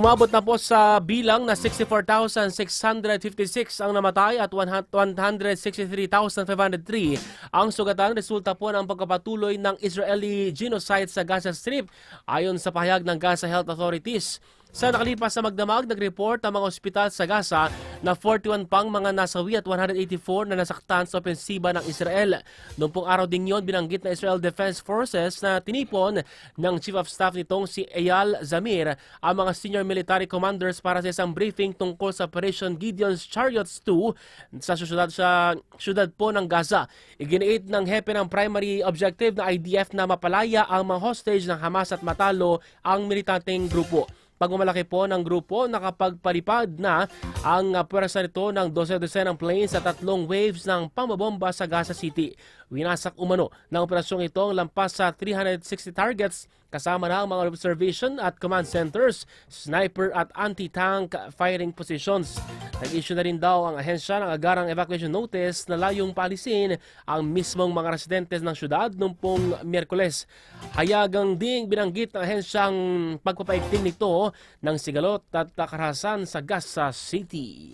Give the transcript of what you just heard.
umabot na po sa bilang na 64,656 ang namatay at 163,503 ang sugatan. Resulta po ng pagkapatuloy ng Israeli genocide sa Gaza Strip ayon sa pahayag ng Gaza Health Authorities. Sa nakalipas na magdamag, nag-report ang mga ospital sa Gaza na 41 pang mga nasawi at 184 na nasaktan sa opensiba ng Israel. Noong pong araw ding yon, binanggit na Israel Defense Forces na tinipon ng Chief of Staff nitong si Eyal Zamir ang mga senior military commanders para sa isang briefing tungkol sa Operation Gideon's Chariots 2 sa syudad po ng Gaza. Iginiit ng hepe ng primary objective na IDF na mapalaya ang mga hostage ng Hamas at matalo ang militanteng grupo. Pagmamalaki po ng grupo, nakapagpalipad na ang pwersa nito ng 12-dosenang planes sa 3 waves ng pambabomba sa Gaza City. Winasak umano ng operasyong ito ang lampas sa 360 targets kasama na ang mga observation at command centers, sniper at anti-tank firing positions. Nag-issue na rin daw ang ahensya ng agarang evacuation notice na layong paalisin ang mismong mga residentes ng syudad noong pong Miyerkules. Hayagang ding binanggit ng ahensyang pagpapaigting nito ng sigalot at karahasan sa Gaza City.